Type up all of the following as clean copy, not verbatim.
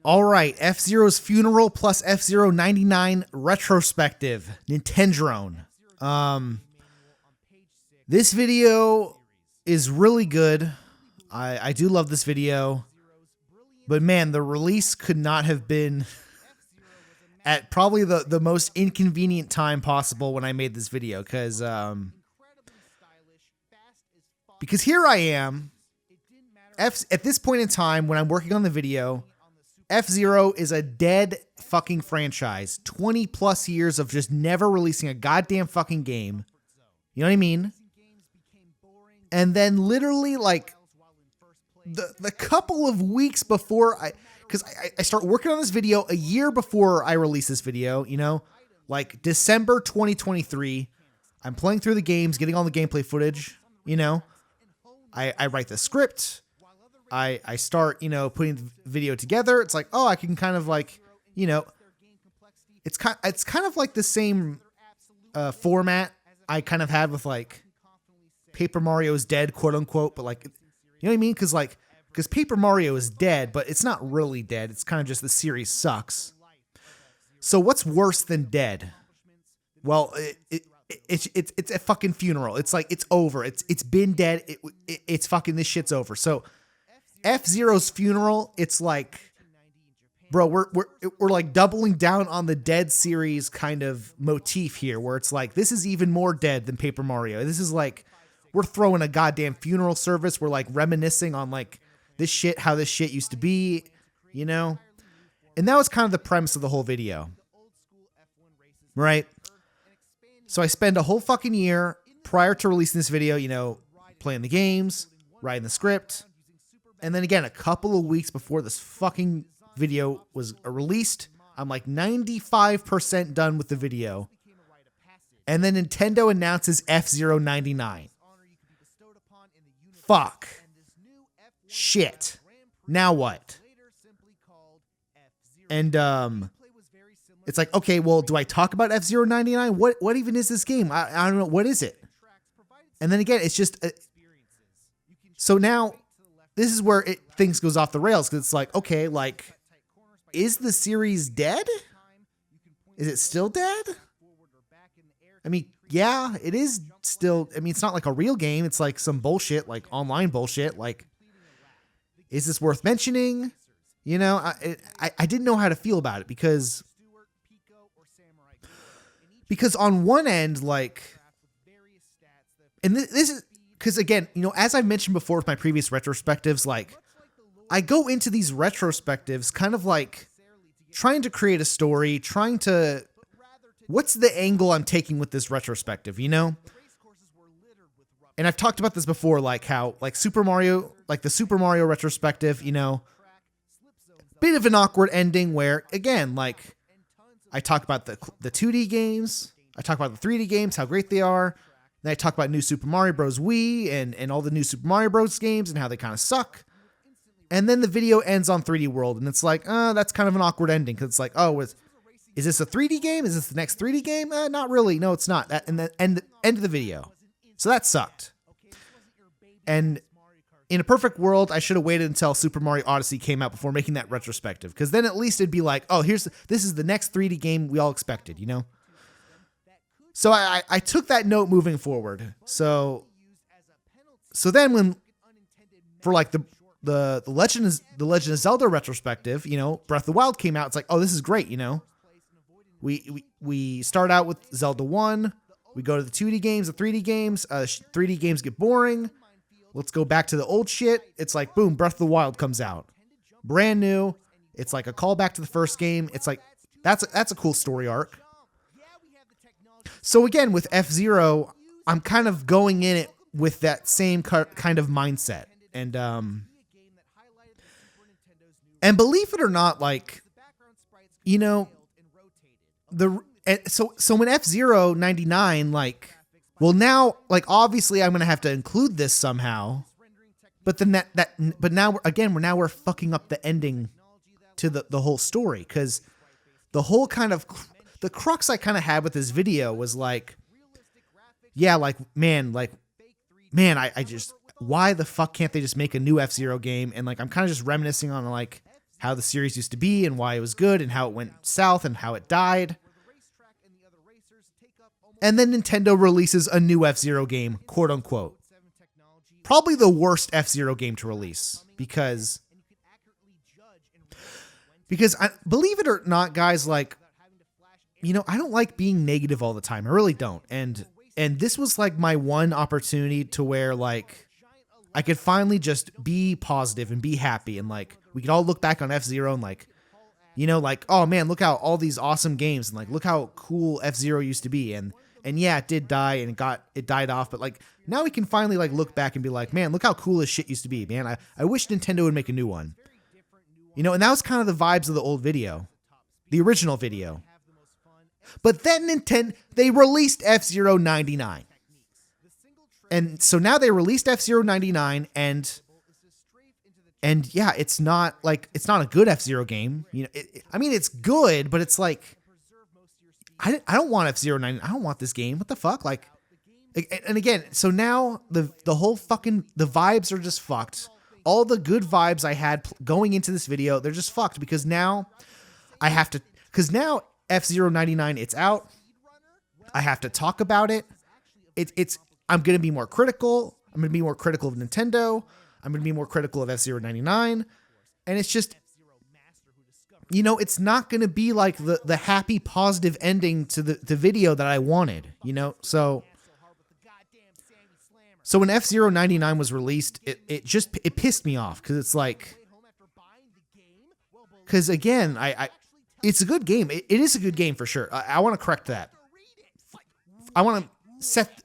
All right, F-Zero's funeral plus F-Zero 99 retrospective, Nintendrone. This video is really good. I do love this video, but man, the release could not have been at probably the most inconvenient time possible when I made this video, because here I am, at this point in time when I'm working on the video, F-Zero is a dead fucking franchise. 20 plus years of just never releasing a goddamn fucking game. You know what I mean? And then literally like the couple of weeks before because I start working on this video a year before I release this video, you know, like December 2023, I'm playing through the games, getting all the gameplay footage, you know, I write the script, I start, you know, putting the video together. It's like, oh, I can kind of like, you know, it's kind of like the same format I kind of had with like Paper Mario is Dead, quote unquote, but like, you know what I mean? Because Paper Mario is dead, but it's not really dead. It's kind of just the series sucks. So what's worse than dead? Well, it's a fucking funeral. It's like, it's over. It's been dead. It's fucking, this shit's over. So F-Zero's funeral, it's like, bro, we're like doubling down on the Dead series kind of motif here, where it's like, this is even more dead than Paper Mario. This is like, we're throwing a goddamn funeral service. We're like reminiscing on like this shit, how this shit used to be, you know? And that was kind of the premise of the whole video, right? So I spend a whole fucking year prior to releasing this video, you know, playing the games, writing the script. And then again, a couple of weeks before this fucking video was released, I'm like 95% done with the video. And then Nintendo announces F-Zero 99. Fuck. Shit. Now what? And it's like, okay, well, do I talk about F-Zero 99? What even is this game? I don't know. What is it? And then again, it's just so now this is where things goes off the rails, because it's like, okay, like, is the series dead? Is it still dead? I mean, yeah, it is still. I mean, it's not like a real game. It's like some bullshit, like online bullshit. Like, is this worth mentioning? You know, I didn't know how to feel about it, because on one end, like, and this is because, again, you know, as I've mentioned before with my previous retrospectives, like, I go into these retrospectives kind of like trying to create a story, what's the angle I'm taking with this retrospective, you know? And I've talked about this before, like how, like Super Mario, like the Super Mario retrospective, you know, bit of an awkward ending where, again, like, I talk about the 2D games, I talk about the 3D games, how great they are. Then I talk about New Super Mario Bros. Wii and all the New Super Mario Bros. Games and how they kind of suck. And then the video ends on 3D World, and it's like, that's kind of an awkward ending, because it's like, oh, is this a 3D game? Is this the next 3D game? Not really. No, it's not. And the end of the video. So that sucked. And in a perfect world, I should have waited until Super Mario Odyssey came out before making that retrospective, because then at least it'd be like, oh, this is the next 3D game we all expected, you know? So I took that note moving forward. So then when, for like the Legend of Zelda retrospective, you know, Breath of the Wild came out, it's like, oh, this is great, you know? We start out with Zelda 1, we go to the 2D games, the 3D games, 3D games get boring, let's go back to the old shit. It's like, boom, Breath of the Wild comes out. Brand new, it's like a callback to the first game, it's like, that's a cool story arc. So again, with F-Zero, I'm kind of going in it with that same kind of mindset. And believe it or not, like, you know, so when F-Zero 99, like, well, now, like, obviously I'm going to have to include this somehow, but then but now we're fucking up the ending to the whole story. 'Cause the whole kind of, the crux I kind of had with this video was like, yeah, like, man, I just, why the fuck can't they just make a new F-Zero game? And like, I'm kind of just reminiscing on like how the series used to be and why it was good and how it went south and how it died. And then Nintendo releases a new F-Zero game, quote unquote. Probably the worst F-Zero game to release because believe it or not, guys, like, you know, I don't like being negative all the time. I really don't. And this was like my one opportunity to where like I could finally just be positive and be happy. And like, we could all look back on F-Zero and like, you know, like, oh man, look how all these awesome games and like, look how cool F-Zero used to be. And yeah, it did die and it died off. But like now we can finally like look back and be like, man, look how cool this shit used to be, man. I wish Nintendo would make a new one. You know, and that was kind of the vibes of the old video, the original video. But then they released F-Zero 99. And so now they released F-Zero 99 and yeah, it's not a good F-Zero game. You know, I mean, it's good, but it's like, I don't want F-Zero 99. I don't want this game. What the fuck? Like, and again, so now the whole fucking, the vibes are just fucked. All the good vibes I had going into this video, they're just fucked because now I have to, because now F-Zero 99, it's out. I have to talk about it. I'm going to be more critical. I'm going to be more critical of Nintendo. I'm going to be more critical of F-Zero 99. And it's just, you know, it's not going to be like the happy, positive ending to the video that I wanted, you know? So when F-Zero 99 was released, it pissed me off because it's like, because again, it's a good game. It is a good game for sure. I want to correct that. I want to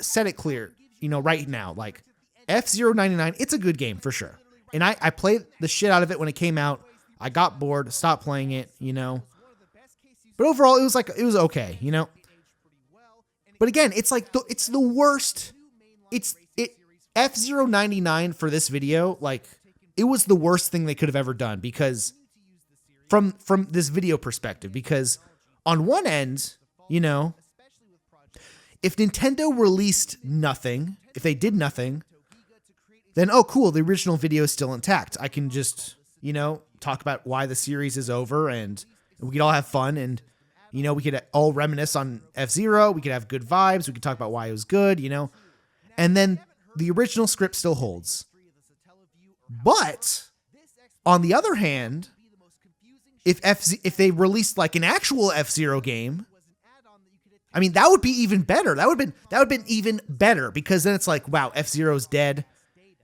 set it clear, you know, right now. Like F-Zero 99, it's a good game for sure. And I played the shit out of it when it came out. I got bored, stopped playing it, you know. But overall, it was okay, you know. But again, it's like it's the worst. F-Zero 99 for this video, like it was the worst thing they could have ever done because from this video perspective, because on one end, you know, if Nintendo released nothing, if they did nothing, then, oh, cool, the original video is still intact. I can just, you know, talk about why the series is over and we could all have fun and, you know, we could all reminisce on F-Zero. We could have good vibes. We could talk about why it was good, you know, and then the original script still holds. But on the other hand, if they released like an actual F-Zero game, I mean, that would be even better. That would have been even better because then it's like, wow, F-Zero's dead.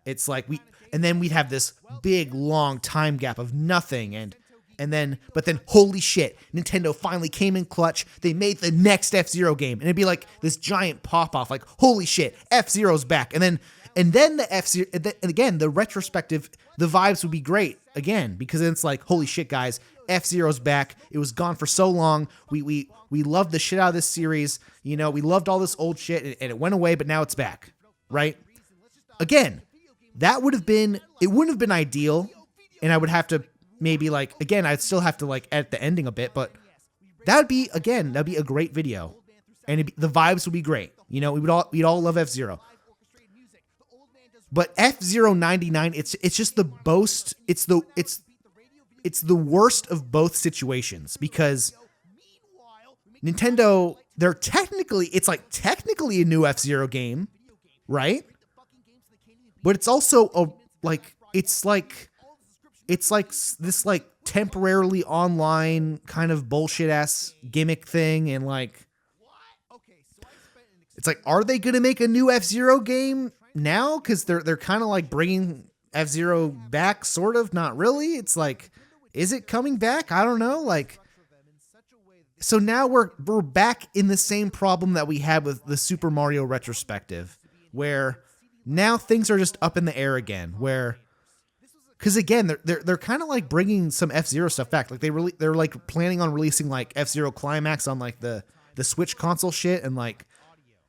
It's like and then we'd have this big long time gap of nothing but then holy shit, Nintendo finally came in clutch. They made the next F-Zero game and it'd be like this giant pop off like holy shit, F-Zero's back. And then the F-Zero and again, the retrospective, the vibes would be great again because then it's like holy shit guys, F-Zero's back. It was gone for so long. We loved the shit out of this series. You know, we loved all this old shit and it went away, but now it's back. Right? Again, it wouldn't have been ideal. And I would have to maybe like, again, I'd still have to like edit the ending a bit, but that'd be a great video. And the vibes would be great. You know, we'd all love F-Zero. But F-Zero 99, it's just the boast. It's the worst of both situations because Nintendo, it's technically a new F-Zero game, right? But it's also it's like this like temporarily online kind of bullshit ass gimmick thing. And like, it's like, are they going to make a new F-Zero game now? Cause they're kind of like bringing F-Zero back, sort of, not really. It's like, is it coming back? I don't know. Like, so now we're back in the same problem that we had with the Super Mario retrospective, where now things are just up in the air again, because again, they're kind of like bringing some F-Zero stuff back. Like they're like planning on releasing like F-Zero Climax on like the Switch console shit. And like,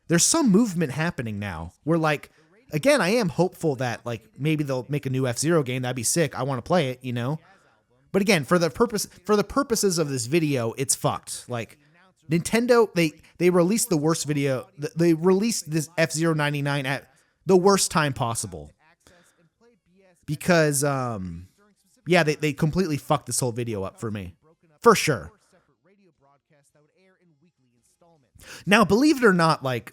there's some movement happening now where like, again, I am hopeful that like maybe they'll make a new F-Zero game. That'd be sick. I want to play it, you know? But again, for the purposes of this video, it's fucked. Like Nintendo, they released the worst video. They released this F-Zero 99 at the worst time possible. Because Yeah, they completely fucked this whole video up for me. For sure. Now, believe it or not, like,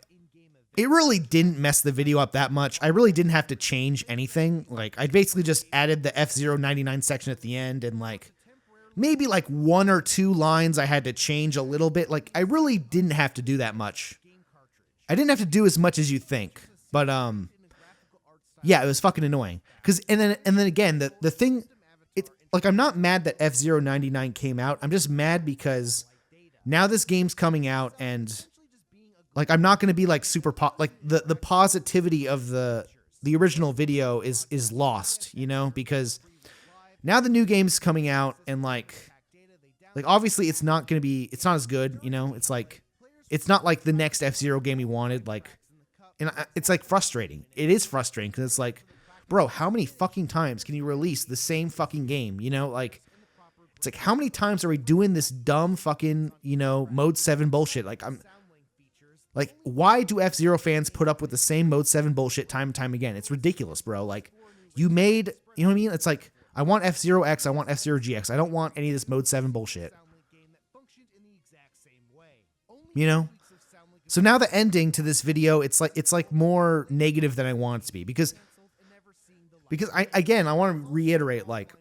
it really didn't mess the video up that much. I really didn't have to change anything. Like, I basically just added the F-Zero 99 section at the end, and like maybe like 1 or 2 lines I had to change a little bit. Like, I really didn't have to do that much. I didn't have to do as much as you think. But yeah, it was fucking annoying. And then again, the thing, like, I'm not mad that F-Zero 99 came out. I'm just mad because now this game's coming out, and like, I'm not going to be like super like the positivity of the original video is lost, you know, because now the new game's coming out, and like obviously it's not as good, you know. It's like, it's not like the next F-Zero game we wanted, like, and it's like frustrating. It is frustrating because it's like, bro, how many fucking times can you release the same fucking game, you know? Like, it's like, how many times are we doing this dumb fucking, you know, Mode 7 bullshit? Like, why do F-Zero fans put up with the same Mode 7 bullshit time and time again? It's ridiculous, bro. Like, you made, you know what I mean? It's like, I want F-Zero X, I want F-Zero GX. I don't want any of this Mode 7 bullshit. You know? So now the ending to this video, it's like more negative than I want it to be, because I want to reiterate, like,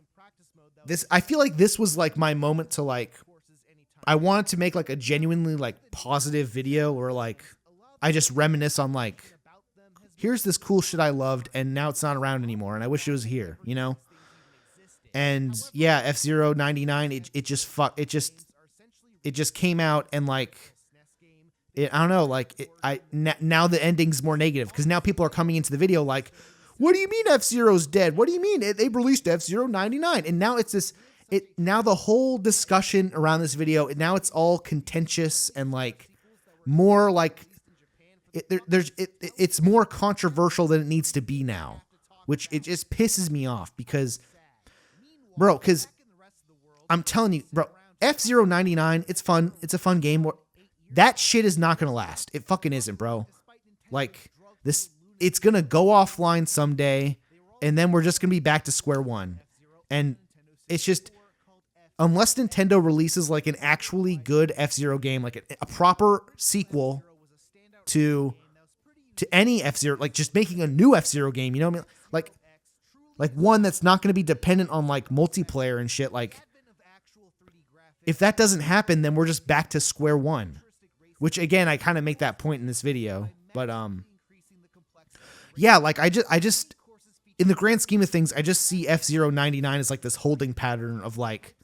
this, I feel like this was like my moment to, like, I wanted to make like a genuinely like positive video where like I just reminisce on like, here's this cool shit I loved and now it's not around anymore and I wish it was here, you know? And yeah, F-Zero 99, it just came out, and like, I don't know, like, now the ending's more negative because now people are coming into the video like, what do you mean F-Zero's dead? What do you mean they released F-Zero 99? And now it's this, now the whole discussion around this video, now it's all contentious and like more like it's more controversial than it needs to be now, which it just pisses me off because, bro, because I'm telling you, bro, F-Zero 99, it's fun. It's a fun game. That shit is not going to last. It fucking isn't, bro. Like, this, it's going to go offline someday, and then we're just going to be back to square one. And it's just, unless Nintendo releases like an actually good F-Zero game, like a proper sequel to any F-Zero, like just making a new F-Zero game, you know what I mean? Like one that's not going to be dependent on like multiplayer and shit. Like, if that doesn't happen, then we're just back to square one, which again, I kind of make that point in this video, but, yeah, like I just, in the grand scheme of things, I just see F-Zero 99 as like this holding pattern of like,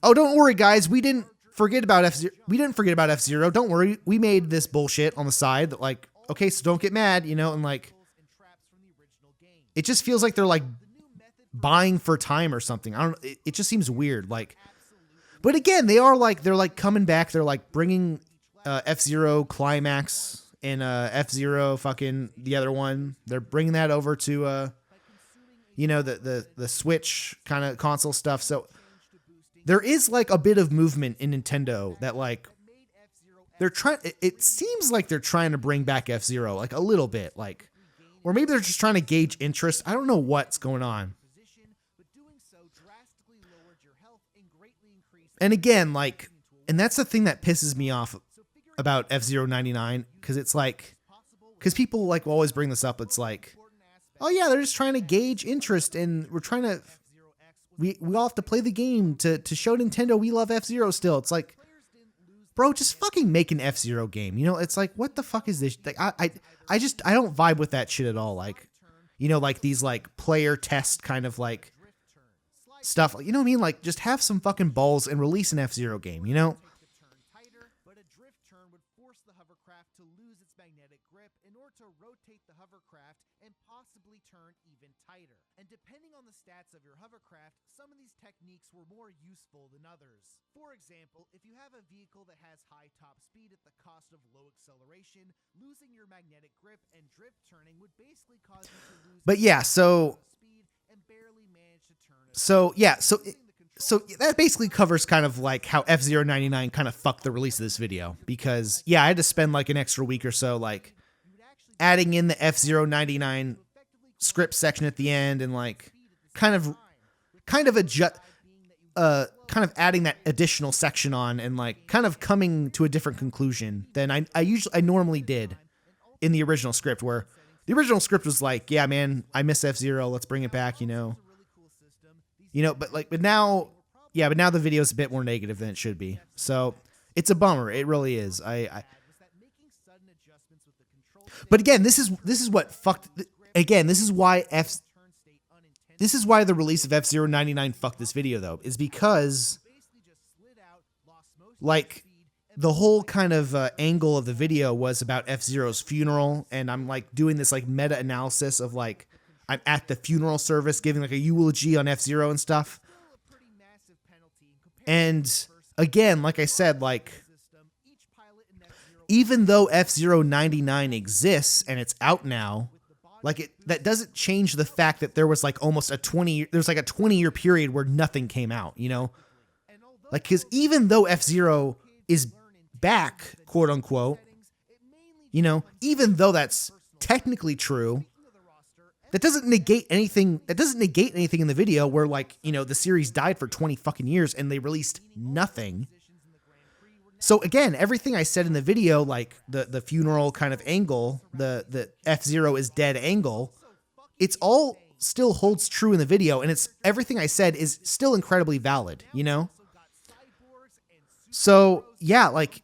oh, don't worry guys, we didn't forget about F-Zero. Don't worry, we made this bullshit on the side that, like, okay, so don't get mad, you know, and like, it just feels like they're like buying for time or something. It just seems weird. Like, but again, they're like coming back. They're like bringing F-Zero Climax and F-Zero fucking the other one. They're bringing that over to you know, the Switch kind of console stuff. So there is like a bit of movement in Nintendo that like they're trying. It seems like they're trying to bring back F-Zero like a little bit, like, or maybe they're just trying to gauge interest. I don't know what's going on. And again, like, and that's the thing that pisses me off about F-Zero 99, because it's like, because people like will always bring this up. It's like, oh yeah, they're just trying to gauge interest, and we're trying to, we all have to play the game to show Nintendo we love F-Zero still. It's like, bro, just fucking make an F-Zero game. You know, it's like, what the fuck is this? Like, I don't vibe with that shit at all. Like, you know, like these like player test kind of like stuff. You know what I mean? Like, just have some fucking balls and release an F-Zero game, you know? But a drift turn would force the hovercraft to lose its magnetic grip in order to rotate the hovercraft and possibly turn even tighter. And depending on the stats of your hovercraft, some of these techniques were more useful than others. For example, if you have a vehicle that has high top speed at the cost of low acceleration, losing your magnetic grip and drift turning would basically cause you to lose speed and barely manage to turn it. So that basically covers kind of like how F-Zero 99 kind of fucked the release of this video, because yeah, I had to spend like an extra week or so like adding in the F-Zero 99 script section at the end and like kind of kind of kind of adding that additional section on and like kind of coming to a different conclusion than I normally did in the original script, where the original script was like, yeah, man, I miss F-Zero. Let's bring it back, but now the video is a bit more negative than it should be. So it's a bummer. It really is. But again, this is what fucked. Again, this is why the release of F-Zero 99 fucked this video, though, is because like the whole kind of angle of the video was about F-Zero's funeral, and I'm like doing this like meta analysis of like I'm at the funeral service giving like a eulogy on F-Zero and stuff. And again, like I said, like even though F-Zero 99 exists and it's out now, like that doesn't change the fact that there was like almost there's like a 20-year period where nothing came out, Like, because even though F-Zero is back, quote unquote, even though that's technically true, that doesn't negate anything. That doesn't negate anything in the video where like, the series died for 20 fucking years and they released nothing. So again, everything I said in the video, like the funeral kind of angle, the F-Zero is dead angle, it's all still holds true in the video, and it's everything I said is still incredibly valid, So yeah, like,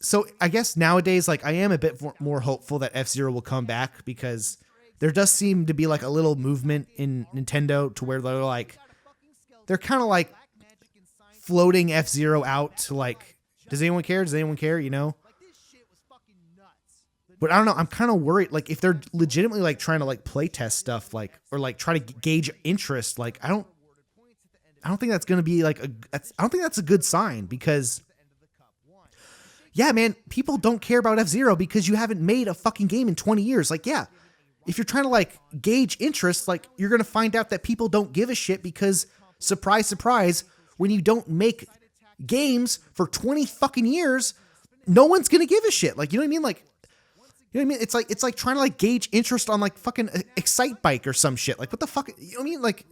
so I guess nowadays, like, I am a bit more hopeful that F-Zero will come back, because there does seem to be like a little movement in Nintendo to where they're kind of like floating F-Zero out to like, does anyone care? Does anyone care? But I don't know. I'm kind of worried. Like if they're legitimately like trying to like play test stuff, like, or like try to gauge interest. Like, I don't think that's going to be like I don't think that's a good sign, because yeah, man, people don't care about F-Zero because you haven't made a fucking game in 20 years. Like, yeah, if you're trying to like gauge interest, like you're going to find out that people don't give a shit because, surprise, surprise, when you don't make games for 20 fucking years, no one's going to give a shit. Like, you know what I mean? Like, It's like trying to like gauge interest on like fucking Excite Bike or some shit. Like, what the fuck? You know what I mean? Like,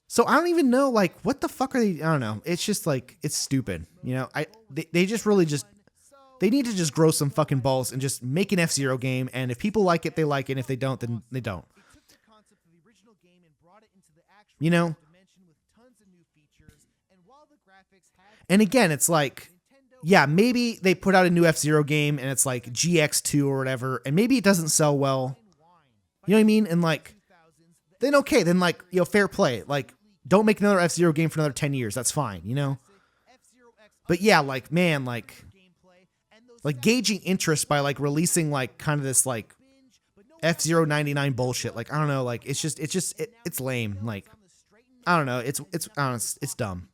so I don't even know, like, what the fuck are they? I don't know. It's just like, it's stupid. They just really they need to just grow some fucking balls and just make an F-Zero game. And if people like it, they like it. And if they don't, then they don't. And again, it's like, yeah, maybe they put out a new F-Zero game and it's like GX2 or whatever, and maybe it doesn't sell well. You know what I mean? And like, then okay, then like, fair play. Like, don't make another F-Zero game for another 10 years. That's fine, But yeah, like, man, like gauging interest by like releasing like kind of this like F-Zero 99 bullshit. Like, I don't know, like it's lame. Like, I don't know. It's dumb.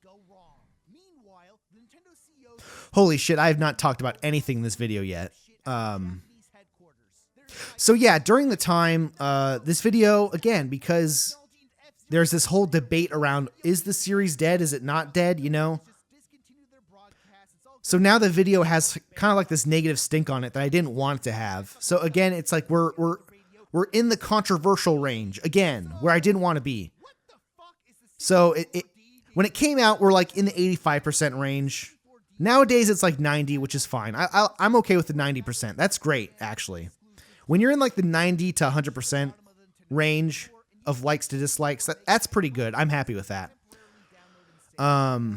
Holy shit, I have not talked about anything in this video yet. So yeah, during the time, this video, again, because there's this whole debate around, is the series dead? Is it not dead? So now the video has kind of like this negative stink on it that I didn't want it to have. So again, it's like we're in the controversial range again, where I didn't want to be. So when it came out, we're like in the 85% range. Nowadays, it's like 90, which is fine. I'm okay with the 90%. That's great, actually. When you're in like the 90 to 100% range of likes to dislikes, that's pretty good. I'm happy with that. Now,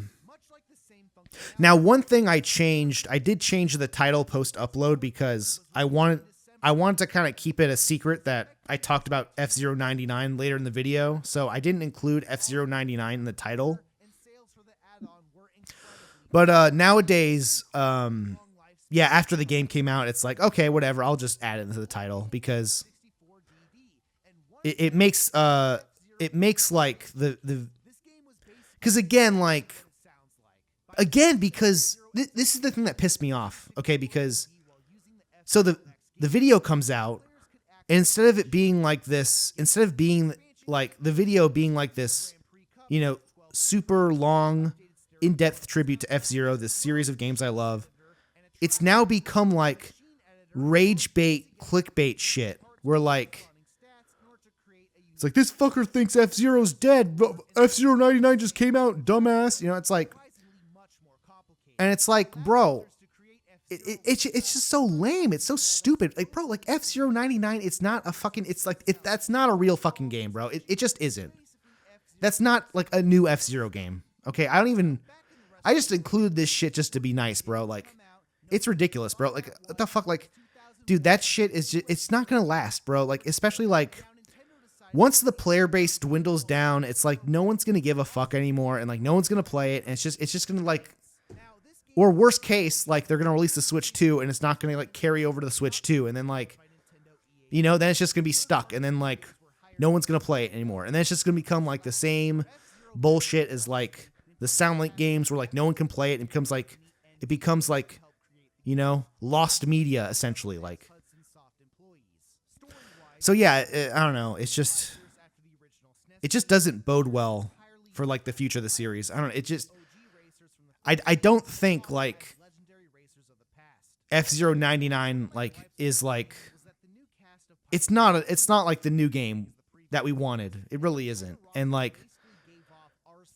one thing I did change the title post-upload because I wanted to kind of keep it a secret that I talked about F-Zero 99 later in the video. So I didn't include F-Zero 99 in the title. But nowadays, after the game came out, it's like, okay, whatever, I'll just add it into the title because it makes like because because this is the thing that pissed me off, okay? Because so the video comes out, and instead of being like this, super long, in-depth tribute to F-Zero, this series of games I love, it's now become like rage bait, clickbait shit, where like it's like this fucker thinks F-Zero's dead. F-Zero 99 just came out, dumbass. You know, it's like, and it's like, bro, it's just so lame. It's so stupid. Like, bro, like F-Zero 99, it's not a fucking, it's like, that's not a real fucking game, bro. It just isn't. That's not like a new F-Zero game. Okay, I just include this shit just to be nice, bro. Like, it's ridiculous, bro. Like, what the fuck? Like, dude, that shit is just, it's not gonna last, bro. Like, especially like, once the player base dwindles down, it's like no one's gonna give a fuck anymore, and like no one's gonna play it, and it's just gonna like, or worst case, like they're gonna release the Switch 2, and it's not gonna like carry over to the Switch 2, and then like, you know, then it's just gonna be stuck, and then like no one's gonna play it anymore, and then it's just gonna become like the same bullshit as like the Soundlink games, where like no one can play it, and it becomes like, you know, lost media essentially, like. So yeah, I don't know. It just doesn't bode well for like the future of the series. I don't know. It just, I don't think like F-Zero 99 like is like, it's not like the new game that we wanted. It really isn't. And like,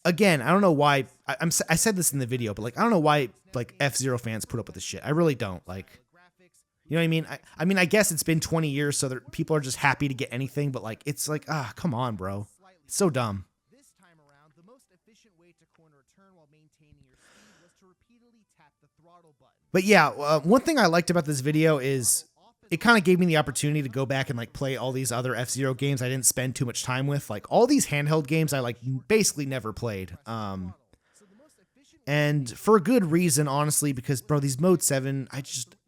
again, I don't know why I said this in the video, but like, I don't know why like F-Zero fans put up with this shit. I really don't. Like, you know what I mean? I mean, I guess it's been 20 years, so people are just happy to get anything, but like, it's like, come on, bro. It's so dumb. This time around, the most efficient way to corner a turn while maintaining your speed was to repeatedly tap the throttle button. But yeah, one thing I liked about this video is it kind of gave me the opportunity to go back and like play all these other F-Zero games I didn't spend too much time with. Like all these handheld games I like basically never played. And for a good reason, honestly, because bro, these Mode 7,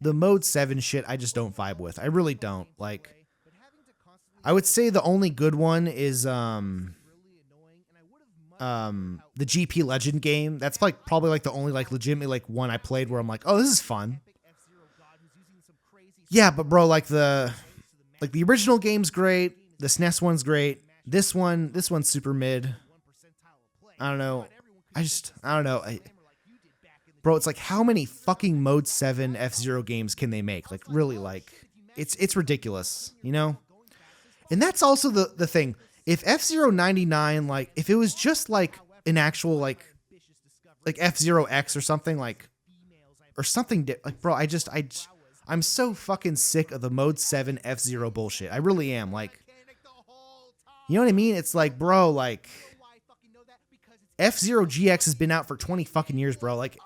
the Mode 7 shit, I just don't vibe with. I really don't. Like, I would say the only good one is the GP Legend game. That's like probably like the only like legitimately like one I played where I'm like, oh, this is fun. Yeah, but bro, like the original game's great. The SNES one's great. This one's super mid. I don't know. I don't know. Bro, it's like, how many fucking Mode 7 F-Zero games can they make? Like, really, like, it's ridiculous, you know? And that's also the thing. If F-Zero 99, like, if it was just, like, an actual, like F-Zero X or something, like, or something, like, bro, I'm so fucking sick of the Mode 7 F-Zero bullshit. I really am. Like, you know what I mean? It's like, bro, like, F-Zero GX has been out for 20 fucking years, bro. Like,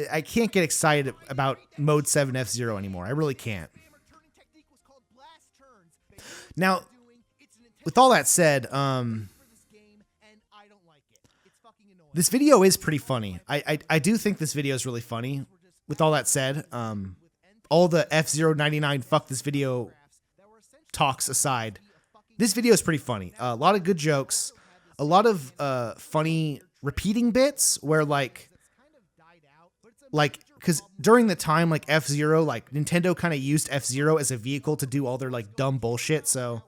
I can't get excited about Mode 7 F-Zero anymore. I really can't. Now, with all that said, this video is pretty funny. I do think this video is really funny. With all that said, all the F-Zero 99 fuck this video talks aside, this video is pretty funny. A lot of good jokes. A lot of funny repeating bits where like, because during the time like F-Zero, like Nintendo kind of used F-Zero as a vehicle to do all their like dumb bullshit. So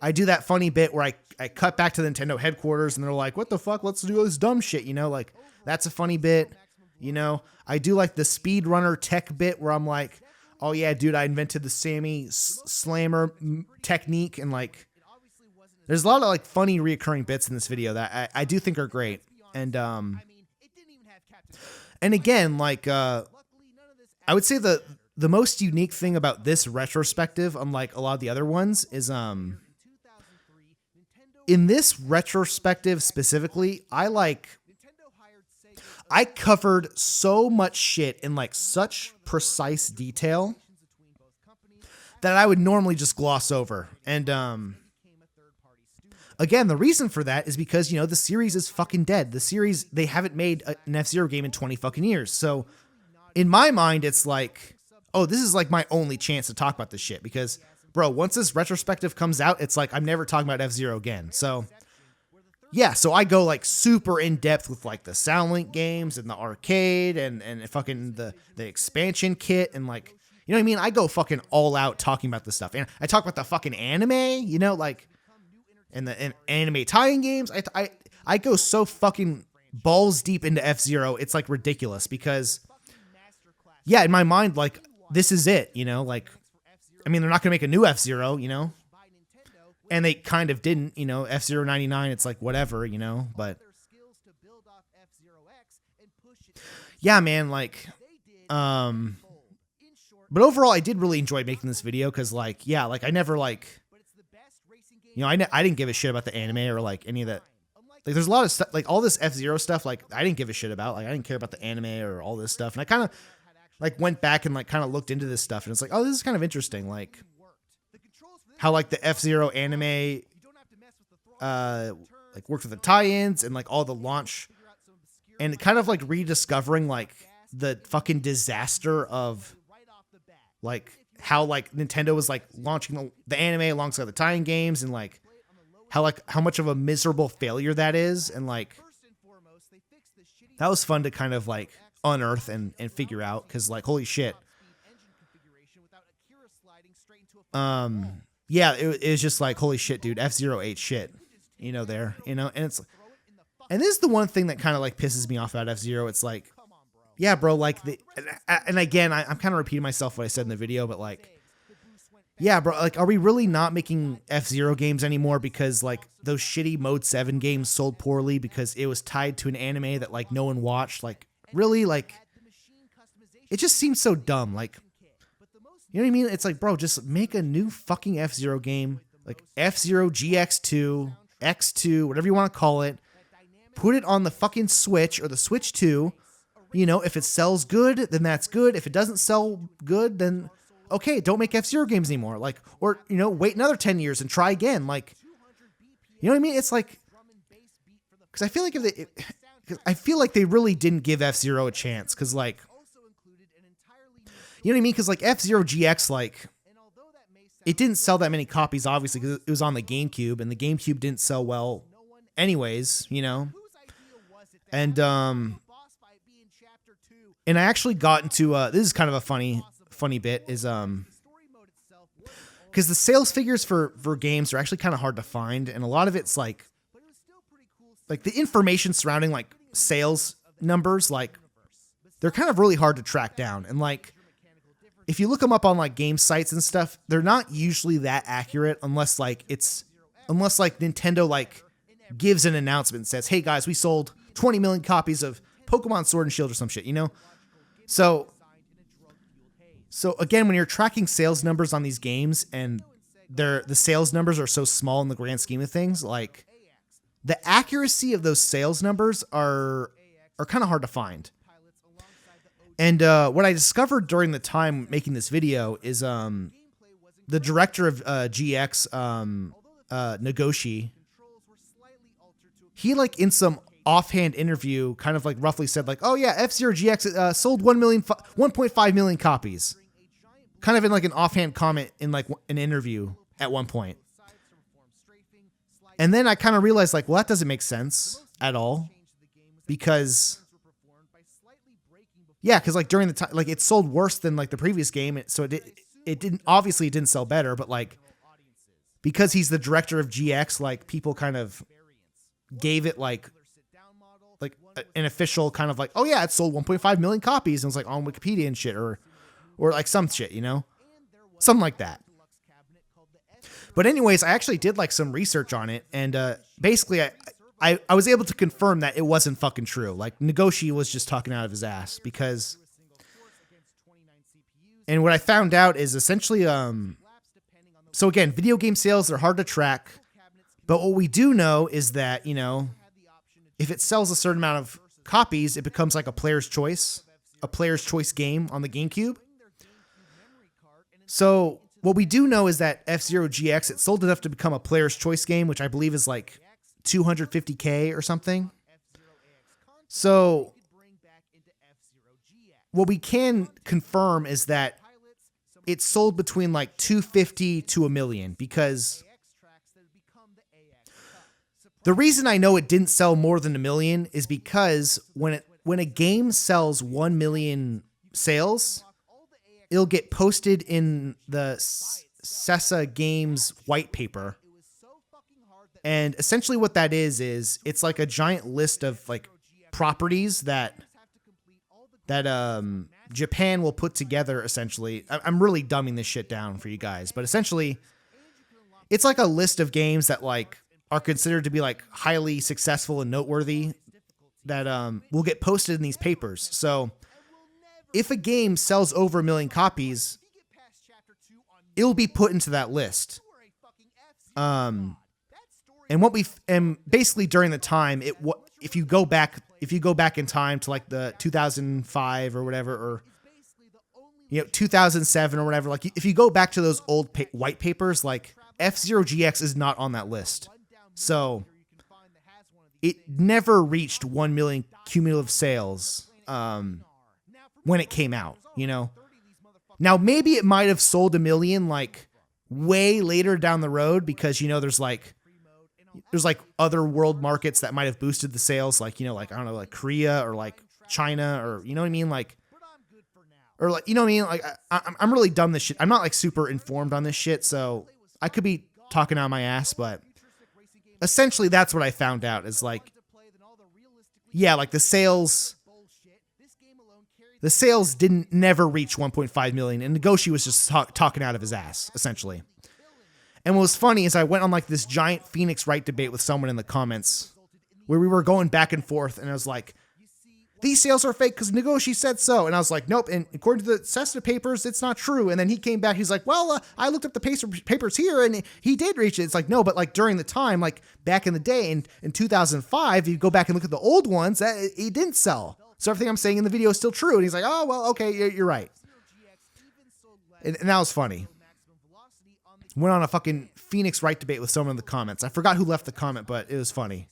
I do that funny bit where I cut back to the Nintendo headquarters and they're like, what the fuck? Let's do all this dumb shit. You know, like that's a funny bit. You know, I do like the speedrunner tech bit where I'm like, oh yeah, dude, I invented the Sammy Slammer technique, and like, there's a lot of like funny reoccurring bits in this video that I do think are great. And again, like, I would say the most unique thing about this retrospective, unlike a lot of the other ones, is, in this retrospective specifically, I covered so much shit in like such precise detail that I would normally just gloss over. And, again, the reason for that is because, you know, the series is fucking dead. The series, they haven't made an F-Zero game in 20 fucking years. So in my mind, it's like, oh, this is like my only chance to talk about this shit because, bro, once this retrospective comes out, it's like, I'm never talking about F-Zero again. So yeah, so I go like super in depth with like the Soundlink games and the arcade and fucking the expansion kit and like, you know what I mean? I go fucking all out talking about this stuff. And I talk about the fucking anime, you know, like, and the anime tie-in games. I go so fucking balls deep into F-Zero. It's like ridiculous because, yeah, in my mind, like, this is it, you know, like, I mean, they're not going to make a new F-Zero, you know? And they kind of didn't, you know, F-Zero 99, it's like whatever, you know, but yeah, man, like, but overall, I did really enjoy making this video because, like, yeah, like, I never, like, you know, I didn't give a shit about the anime or, like, any of that. Like, there's a lot of stuff, like, all this F-Zero stuff, like, I didn't give a shit about. Like, I didn't care about the anime or all this stuff. And I kind of, like, went back and, like, kind of looked into this stuff. And it's like, oh, this is kind of interesting. Like, how, like, the F-Zero anime, like, worked with the tie-ins and, like, all the launch. And kind of, like, rediscovering, like, the fucking disaster of, like, how, like, Nintendo was, like, launching the anime alongside the tie-in games, and, like, how much of a miserable failure that is. And, like, that was fun to kind of, like, unearth and figure out, because, like, holy shit. Yeah, it was just like, holy shit, dude, F-Zero ate shit, you know, there, you know. And this is the one thing that kind of, like, pisses me off about F-Zero. It's like, yeah, bro, like, and again, I'm kind of repeating myself what I said in the video, but, like, yeah, bro, like, are we really not making F-Zero games anymore because, like, those shitty Mode 7 games sold poorly because it was tied to an anime that, like, no one watched? Like, really? Like, it just seems so dumb. Like, you know what I mean? It's like, bro, just make a new fucking F-Zero game, like F-Zero GX2, X2, whatever you want to call it. Put it on the fucking Switch or the Switch 2. You know, if it sells good, then that's good. If it doesn't sell good, then okay, don't make F-Zero games anymore. Like, or, you know, wait another 10 years and try again. Like, you know what I mean? It's like, because I feel like they really didn't give F-Zero a chance. Because, like, you know what I mean? Because, like, F-Zero GX, like, it didn't sell that many copies, obviously, because it was on the GameCube, and the GameCube didn't sell well anyways, you know? And I actually got into, this is kind of a funny bit, is, because the sales figures for games are actually kind of hard to find, and a lot of it's, like, the information surrounding, like, sales numbers, like, they're kind of really hard to track down, and, like, if you look them up on, like, game sites and stuff, they're not usually that accurate unless, like, Nintendo, like, gives an announcement and says, hey guys, we sold 20 million copies of Pokemon Sword and Shield or some shit, you know? So again, when you're tracking sales numbers on these games and the sales numbers are so small in the grand scheme of things, like, the accuracy of those sales numbers are kind of hard to find. And what I discovered during the time making this video is the director of GX, Nagoshi, he, like, in some offhand interview kind of, like, roughly said, like, oh yeah, F-Zero GX sold 1.5 million copies. Kind of in, like, an offhand comment in, like, an interview at one point. And then I kind of realized, like, well, that doesn't make sense at all. Because, yeah, because, like, during the time, like, it sold worse than, like, the previous game. So it didn't sell better, but, like, because he's the director of GX, like, people kind of gave it, like an official kind of, like, oh yeah, it sold 1.5 million copies, and it's, like, on Wikipedia and shit, or like some shit, you know, something like that. But anyways, I actually did, like, some research on it, and basically I was able to confirm that it wasn't fucking true. Like, Nagoshi was just talking out of his ass, because, and what I found out is essentially, so again, video game sales are hard to track, but what we do know is that, you know, if it sells a certain amount of copies, it becomes like a player's choice game on the GameCube. So what we do know is that F-Zero GX, it sold enough to become a player's choice game, which I believe is like 250K or something. So what we can confirm is that it sold between, like, 250 to a million, because the reason I know it didn't sell more than a million is because when a game sells 1 million sales, it'll get posted in the Sessa Games white paper. And essentially what that is it's like a giant list of, like, properties that Japan will put together essentially. I'm really dumbing this shit down for you guys, but essentially it's like a list of games that like are considered to be like highly successful and noteworthy that will get posted in these papers. So if a game sells over 1 million copies, it'll be put into that list. And basically during the time, if you go back in time to like the 2005 or whatever, or 2007 or whatever, like if you go back to those old white papers, like F-Zero GX is not on that list. So it never reached 1 million cumulative sales when it came out, Now, maybe it might have sold 1 million like way later down the road because, there's like other world markets that might have boosted the sales, like, like, I don't know, like Korea or like China or, you know what I mean? Like, or like, you know what I mean? Like, I'm really dumb this shit. I'm not like super informed on this shit, so I could be talking out my ass, but essentially that's what I found out is like, yeah, like the sales didn't never reach 1.5 million, and Nagoshi was just talking out of his ass, essentially. And what was funny is I went on like this giant Phoenix Wright debate with someone in the comments where we were going back and forth, and I was like, these sales are fake because Nagoshi said so. And I was like, nope, and according to the Cessna papers, it's not true. And then he came back, he's like, well, I looked up the papers here, and he did reach it. It's like, no, but like during the time, like back in the day, in 2005, you go back and look at the old ones, it didn't sell. So everything I'm saying in the video is still true. And he's like, oh, well, okay, you're right. And that was funny. Went on a fucking Phoenix Wright debate with someone in the comments. I forgot who left the comment, but it was funny.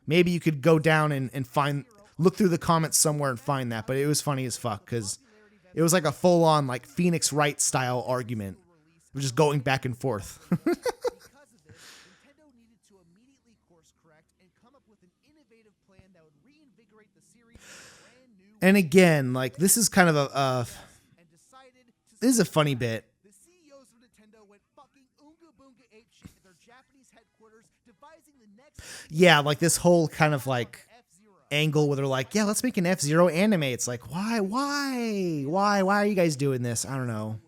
Maybe you could go down and look through the comments somewhere and find that, but it was funny as fuck because it was like a full-on like Phoenix Wright style argument. We're just going back and forth. And again, like this is kind of this is a funny bit. Yeah, like this whole kind of like angle where they're like, yeah, let's make an F-Zero anime. It's like, why are you guys doing this? I don't know.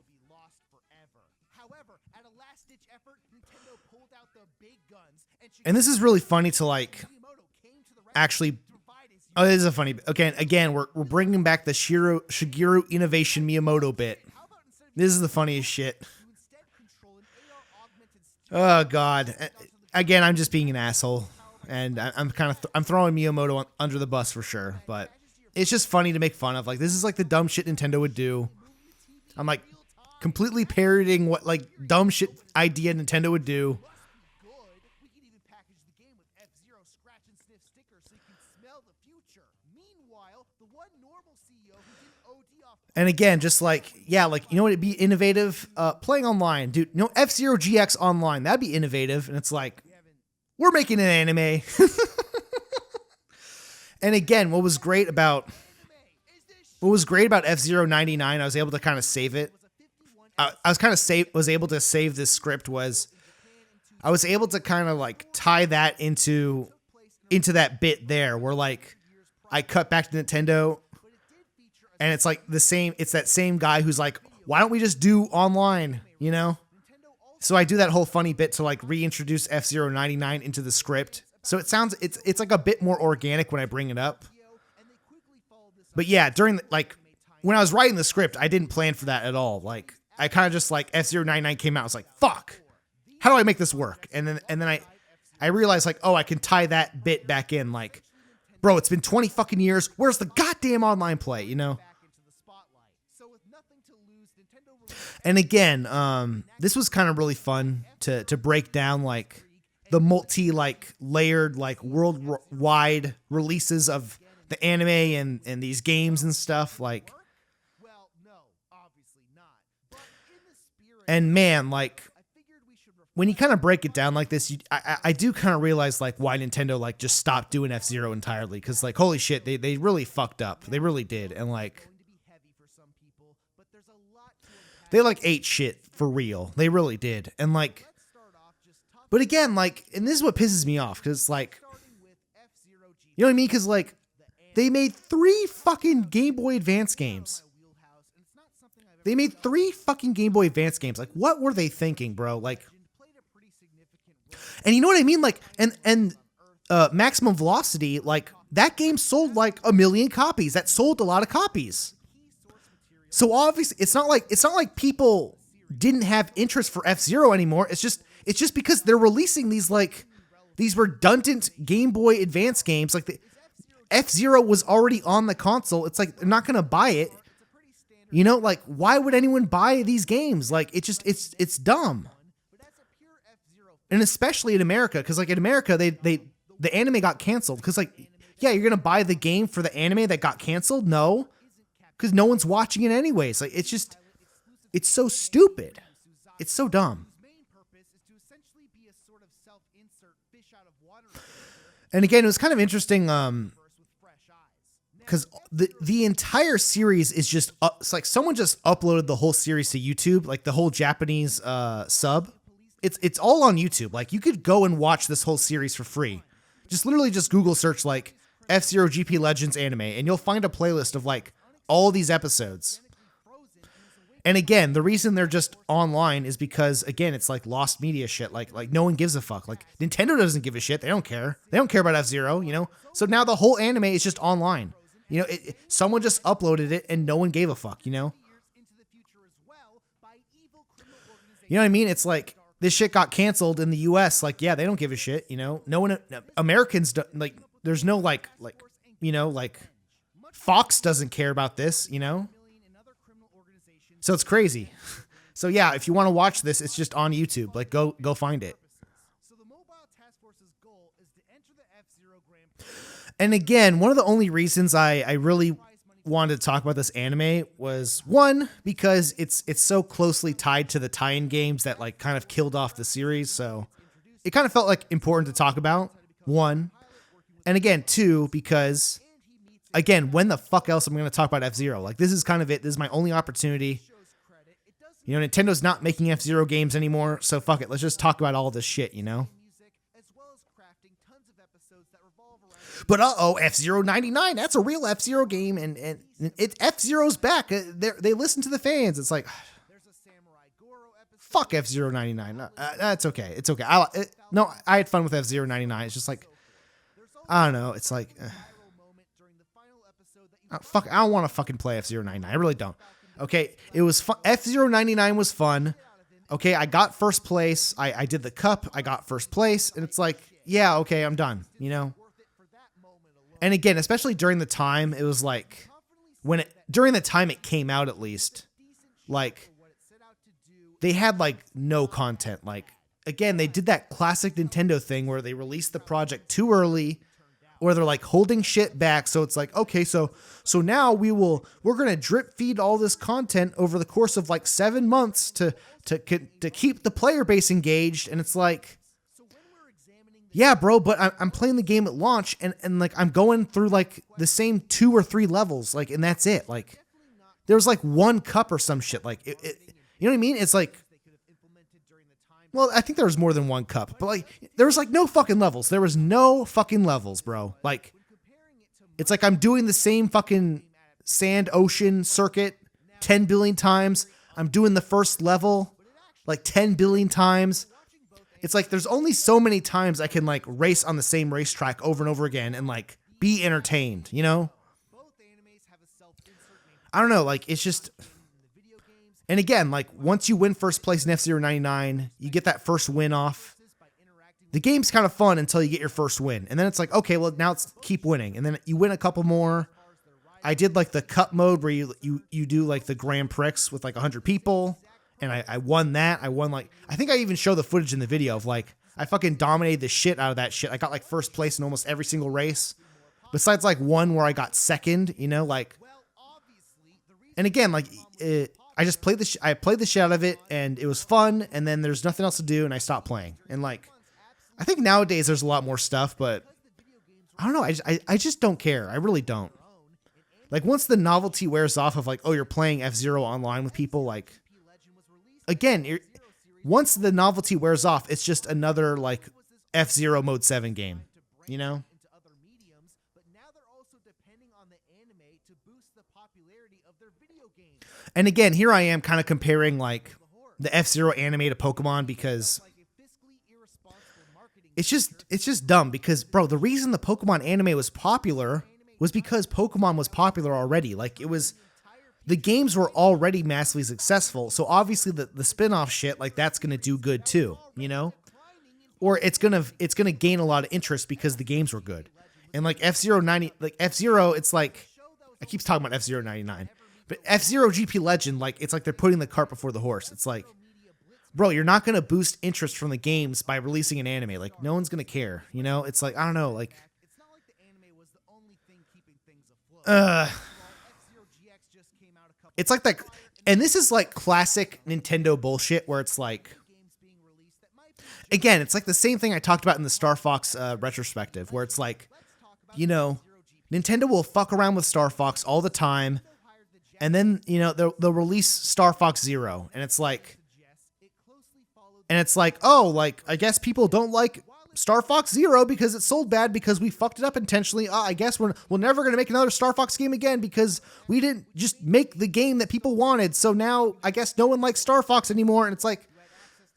And this is really funny to like actually. Oh, this is a funny bit. Again, we're bringing back the Shigeru Innovation Miyamoto bit. This is the funniest shit. Oh God. Again, I'm just being an asshole, and I'm throwing Miyamoto under the bus for sure. But it's just funny to make fun of. Like this is like the dumb shit Nintendo would do. I'm like completely parodying what like dumb shit idea Nintendo would do. And again, just like, yeah, like, what would be innovative? Playing online, dude, F-Zero GX online, that'd be innovative. And it's like, we're making an anime. And again, what was great about F-Zero 99, I was able to kind of save it. Was able to save this script was I was able to kind of like tie that into that bit there where like I cut back to Nintendo. And it's like it's that same guy who's like, why don't we just do online, So I do that whole funny bit to like reintroduce F-Zero 99 into the script. So it's like a bit more organic when I bring it up. But yeah, when I was writing the script, I didn't plan for that at all. Like I kind of just like F-Zero 99 came out. I was like, fuck, how do I make this work? And then I realized like, oh, I can tie that bit back in. Like, bro, it's been 20 fucking years. Where's the goddamn online play, And again, this was kind of really fun to break down like the layered like worldwide releases of the anime and these games and stuff like. And man, like when you kind of break it down like this, I do kind of realize like why Nintendo like just stopped doing F-Zero entirely, because like holy shit, they really fucked up. They really did, and like. They like ate shit for real. They really did. And like, but again, like, and this is what pisses me off. Cause like, you know what I mean? Cause like they made 3 fucking Game Boy Advance games. They made 3 fucking Game Boy Advance games. Like, what were they thinking, bro? Like, and you know what I mean? Like, and Maximum Velocity, like, that game sold like 1 million copies. That sold a lot of copies. So obviously, it's not like people didn't have interest for F-Zero anymore. It's just because they're releasing these redundant Game Boy Advance games. Like, the F-Zero was already on the console. It's like, they're not gonna buy it. You know, like, why would anyone buy these games? Like, it's dumb. And especially in America, because like in America, the anime got canceled. Because like, yeah, you're gonna buy the game for the anime that got canceled? No, because no one's watching it anyways. Like, it's so stupid. It's so dumb. And again, it was kind of interesting, because the entire series is just it's like someone just uploaded the whole series to YouTube, like the whole Japanese sub. It's all on YouTube. Like, you could go and watch this whole series for free. Just literally just Google search like F-Zero GP Legends anime, and you'll find a playlist of like all these episodes. And again, the reason they're just online is because, again, it's like lost media shit. Like no one gives a fuck. Like, Nintendo doesn't give a shit. They don't care. They don't care about F-Zero, you know? So now the whole anime is just online. You know, someone just uploaded it and no one gave a fuck, you know? You know what I mean? It's like, this shit got canceled in the US. Like, yeah, they don't give a shit, you know? No one, Americans, like, there's no like, you know, like, Fox doesn't care about this, you know? So it's crazy. So yeah, if you want to watch this, it's just on YouTube. Like, go find it. And again, one of the only reasons I really wanted to talk about this anime was, one, because it's so closely tied to the tie-in games that like kind of killed off the series. So it kind of felt like important to talk about. One. And again, two, because again, when the fuck else am I going to talk about F-Zero? Like, this is kind of it. This is my only opportunity. You know, Nintendo's not making F-Zero games anymore, so fuck it. Let's just talk about all this shit, you know? But F-Zero 99, that's a real F-Zero game, and F-Zero's back. They listen to the fans. It's like, fuck F-Zero 99. That's okay. It's okay. I had fun with F-Zero 99. It's just like, I don't know. It's like, fuck, I don't want to fucking play F-Zero 99. I really don't. Okay, it was fun. F-Zero 99 was fun. Okay, I got first place. I did the cup. I got first place. And it's like, yeah, okay, I'm done, you know? And again, especially during the time, it was like, during the time it came out at least, like, they had like no content. Like, again, they did that classic Nintendo thing where they released the project too early, or they're like holding shit back. So it's like, okay, so now we're going to drip feed all this content over the course of like 7 months to keep the player base engaged. And it's like, yeah, bro, but I'm playing the game at launch and like, I'm going through like the same 2 or 3 levels. Like, and that's it. Like, there was like 1 cup or some shit. Like, you know what I mean? It's like, well, I think there was more than 1 cup, but like, there was like no fucking levels. There was no fucking levels, bro. Like, it's like I'm doing the same fucking sand ocean circuit 10 billion times. I'm doing the first level like 10 billion times. It's like, there's only so many times I can like race on the same racetrack over and over again and like be entertained, you know? I don't know. Like, it's just, and again, like, once you win first place in F-Zero 99, you get that first win off. The game's kind of fun until you get your first win. And then it's like, okay, well, now it's keep winning. And then you win a couple more. I did like the cup mode where you do like the Grand Prix with like 100 people. And I won that. I won like, I think I even show the footage in the video of like, I fucking dominated the shit out of that shit. I got like first place in almost every single race. Besides like one where I got second, you know, like, and again, like, I just played I played the shit out of it and it was fun. And then there's nothing else to do and I stopped playing. And like, I think nowadays there's a lot more stuff, but I don't know. I just don't care. I really don't. Like, once the novelty wears off of like, oh, you're playing F-Zero online with people, like, again, once the novelty wears off, it's just another like F-Zero Mode 7 game, you know? And again, here I am kind of comparing like the F-Zero anime to Pokemon because it's just dumb because, bro, the reason the Pokemon anime was popular was because Pokemon was popular already. Like, the games were already massively successful, so obviously the spin-off shit, like, that's gonna do good too, you know? Or it's gonna gain a lot of interest because the games were good. And like F-Zero, it's like, I keep talking about F-Zero 99, but F-Zero GP Legend, like, it's like they're putting the cart before the horse. It's like, bro, you're not gonna boost interest from the games by releasing an anime. Like, no one's gonna care, you know? It's like, I don't know, like, it's like that, and this is like classic Nintendo bullshit where it's like, again, it's like the same thing I talked about in the Star Fox retrospective, where it's like, you know, Nintendo will fuck around with Star Fox all the time, and then, you know, they'll release Star Fox Zero, and it's like, oh, like, I guess people don't like Star Fox Zero because it sold bad because we fucked it up intentionally. I guess we're never going to make another Star Fox game again because we didn't just make the game that people wanted. So now I guess no one likes Star Fox anymore. And it's like,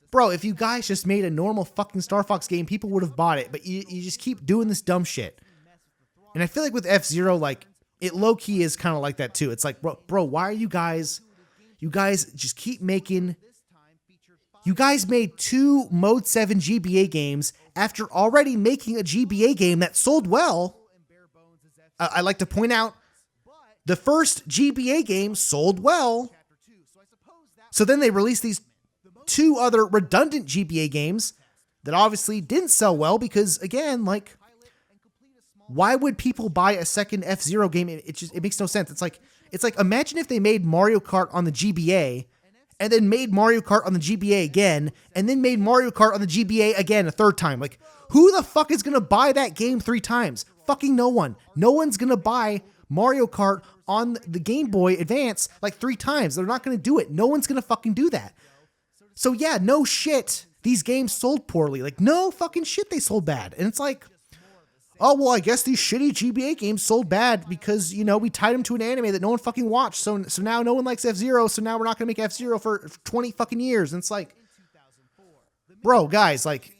bro, if you guys just made a normal fucking Star Fox game, people would have bought it. But you just keep doing this dumb shit. And I feel like with F-Zero, like, it low-key is kind of like that too. It's like, bro, why are you guys just keep making... You guys made 2 Mode 7 GBA games after already making a GBA game that sold well. I like to point out, the first GBA game sold well. So then they released these 2 other redundant GBA games that obviously didn't sell well because, again, like, why would people buy a second F-Zero game? It makes no sense. It's like imagine if they made Mario Kart on the GBA and then made Mario Kart on the GBA again, and then made Mario Kart on the GBA again a third time. Like, who the fuck is going to buy that game 3 times? Fucking no one. No one's going to buy Mario Kart on the Game Boy Advance like 3 times. They're not going to do it. No one's going to fucking do that. So yeah, no shit. These games sold poorly. Like, no fucking shit, they sold bad. And it's like, oh, well, I guess these shitty GBA games sold bad because, you know, we tied them to an anime that no one fucking watched. So now no one likes F-Zero. So now we're not going to make F-Zero for 20 fucking years. And it's like, bro, guys, like,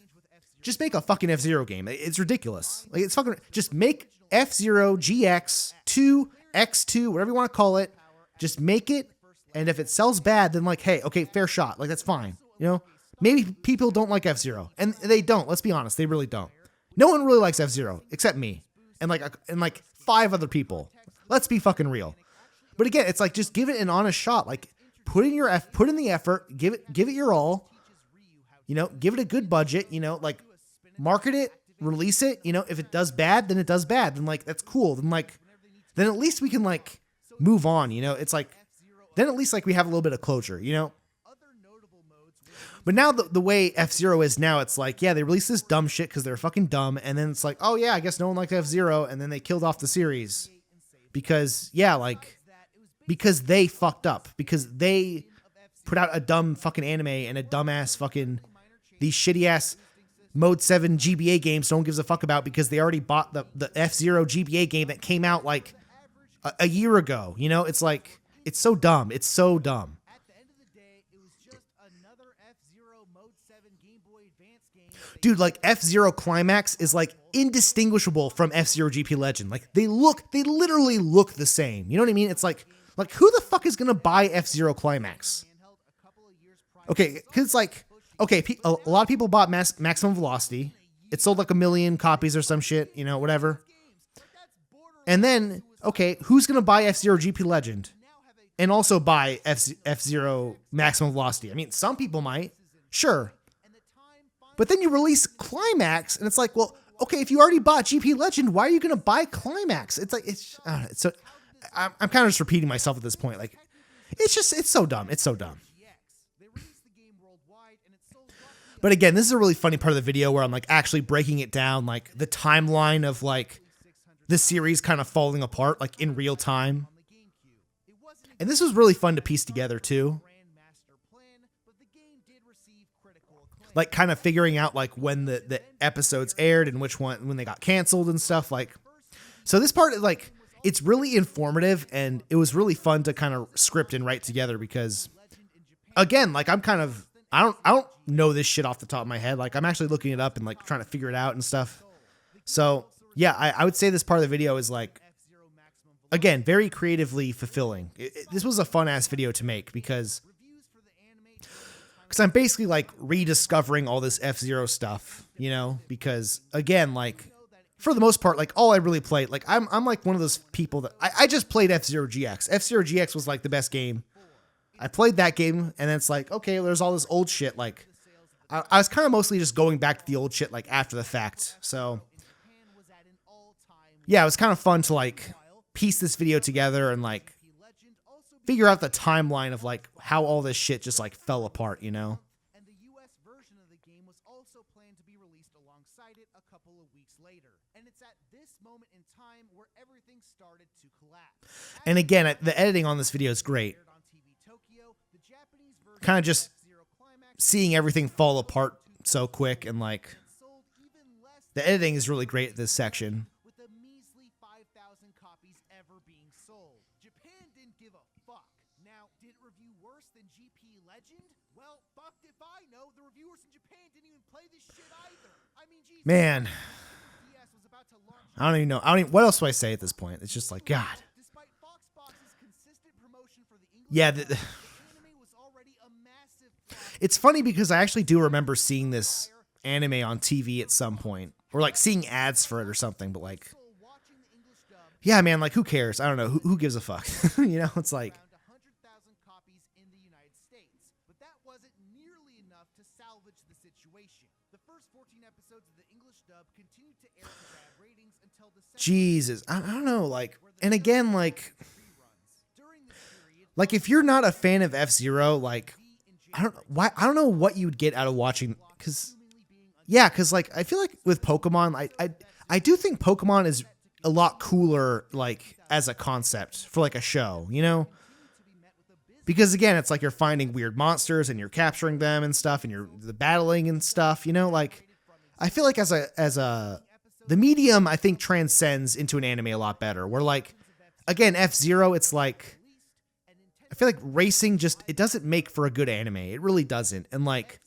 just make a fucking F-Zero game. It's ridiculous. Like, it's fucking, just make F-Zero GX 2, X2, whatever you want to call it. Just make it. And if it sells bad, then like, hey, okay, fair shot. Like, that's fine. You know, maybe people don't like F-Zero, and they don't. Let's be honest. They really don't. No one really likes F-Zero except me and like 5 other people. Let's be fucking real. But again, it's like, just give it an honest shot. Like, put in the effort, give it your all. You know, give it a good budget, you know, like, market it, release it, you know, if it does bad, then it does bad. Then like, that's cool. Then at least we can like move on, you know. It's like, then at least like we have a little bit of closure, you know. But now the way F-Zero is now, it's like, yeah, they released this dumb shit because they're fucking dumb. And then it's like, oh yeah, I guess no one liked F-Zero. And then they killed off the series because, yeah, like, because they fucked up, because they put out a dumb fucking anime and a dumbass fucking, these shitty ass Mode 7 GBA games no one gives a fuck about because they already bought the F-Zero GBA game that came out like a year ago. You know, it's like, it's so dumb. It's so dumb. Dude, like, F-Zero Climax is like indistinguishable from F-Zero GP Legend. Like, they literally look the same. You know what I mean? It's like who the fuck is gonna buy F-Zero Climax? Okay, because it's like, okay, a lot of people bought Maximum Velocity. It sold like 1 million copies or some shit, you know, whatever. And then, okay, who's gonna buy F-Zero GP Legend and also buy F-Zero Maximum Velocity? I mean, some people might, sure. But then you release Climax, and it's like, well, okay, if you already bought GP Legend, why are you going to buy Climax? It's like, I don't know, so I'm kind of just repeating myself at this point. Like, it's so dumb. It's so dumb. But again, this is a really funny part of the video where I'm like actually breaking it down, like the timeline of like the series kind of falling apart, like in real time. And this was really fun to piece together too. Like, kind of figuring out like when the episodes aired and which one when they got canceled and stuff. Like, so this part, like, it's really informative, and it was really fun to kind of script and write together because, again, like I don't know this shit off the top of my head. Like I'm actually looking it up and like trying to figure it out and stuff. So yeah, I would say this part of the video is like, again, very creatively fulfilling. This was a fun ass video to make because I'm basically like rediscovering all this F-Zero stuff, you know, because again, like for the most part, like all I really played, like I'm like one of those people that I just played F-Zero GX. F-Zero GX was like the best game. I played that game and then it's like, okay, there's all this old shit. Like I was kind of mostly just going back to the old shit like after the fact. So yeah, it was kind of fun to like piece this video together and like figure out the timeline of like how all this shit just like fell apart, you know? And the US version of the game was also planned to be released alongside it a couple of weeks later. And it's at this moment in time where everything started to collapse. And again, the editing on this video is great. Kind of just seeing everything fall apart so quick, and like the editing is really great at this section. With a measly 5,000 copies ever being sold. Japan didn't give a fuck. Now, did it review worse than GP Legend? Well, fucked if I know. The reviewers in Japan didn't even play this shit either. I mean, geez, Man, DS was about to launch. I don't even know. What else do I say at this point? It's just like, God. Despite Foxbox's consistent promotion for the English, Yeah, the anime was already a massive flop. it's funny because I actually do remember seeing this anime on TV at some point, or like seeing ads for it or something, but like, Watching the English dub yeah, man, like who cares? I don't know. Who gives a fuck? You know, it's like, around 100,000 copies in the United States, but that wasn't nearly enough to salvage the situation. The first 14 episodes of the English dub continued to air to bad ratings until the second Jesus, I don't know. Like, and again, like, reruns. During this period, like if you're not a fan of F-Zero, like, I don't know what you would get out of watching, because yeah, because like I feel like with Pokemon, I do think Pokemon is a lot cooler like as a concept for like a show, you know? Because again, it's like you're finding weird monsters and you're capturing them and stuff, and you're the battling and stuff, you know? Like I feel like as a the medium, I think transcends into an anime a lot better. Where like again, F-Zero, it's like I feel like racing just, it doesn't make for a good anime. It really doesn't. And like,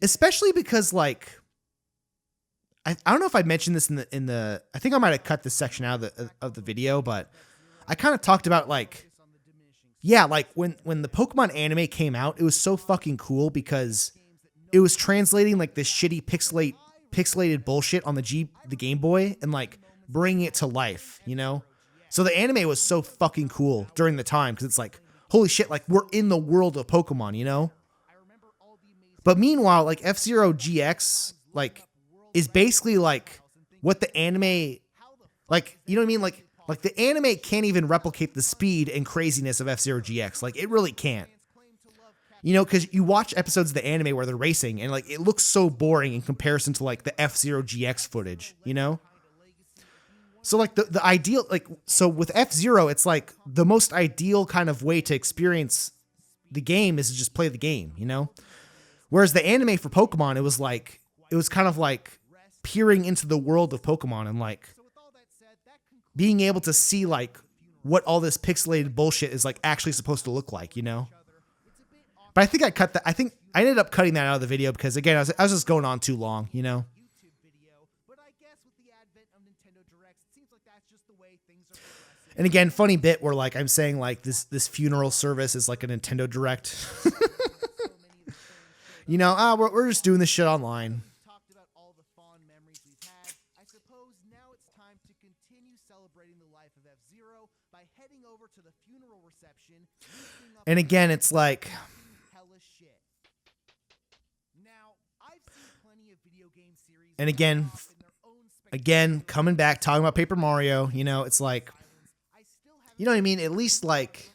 especially because like, I don't know if I mentioned this in the I think I might have cut this section out of the video, but I kind of talked about like, yeah, like when the Pokemon anime came out, it was so fucking cool because it was translating like this shitty pixelated bullshit on the Game Boy and like bringing it to life, you know? So the anime was so fucking cool during the time because it's like, holy shit, like we're in the world of Pokemon, you know? But meanwhile, like F-Zero GX, like, is basically like what the anime, like, you know what I mean? Like the anime can't even replicate the speed and craziness of F-Zero GX. Like, it really can't. You know, because you watch episodes of the anime where they're racing and like it looks so boring in comparison to like the F-Zero GX footage, you know? So like the ideal, like, so with F-Zero, it's like the most ideal kind of way to experience the game is to just play the game, you know? Whereas the anime for Pokemon, it was kind of like peering into the world of Pokemon and like being able to see like what all this pixelated bullshit is like actually supposed to look like, you know? But I think I think I ended up cutting that out of the video because again, I was just going on too long, you know? And again, funny bit where like I'm saying like this funeral service is like a Nintendo Direct. You know, we're just doing this shit online. Talked about all the fond memories we've had. I suppose now it's time to continue celebrating the life of F-Zero by heading over to the funeral reception. And again, it's like, Hellish shit. Now, I've seen plenty of video game series. and again, coming back, talking about Paper Mario, you know, it's like, you know what I mean? At least like,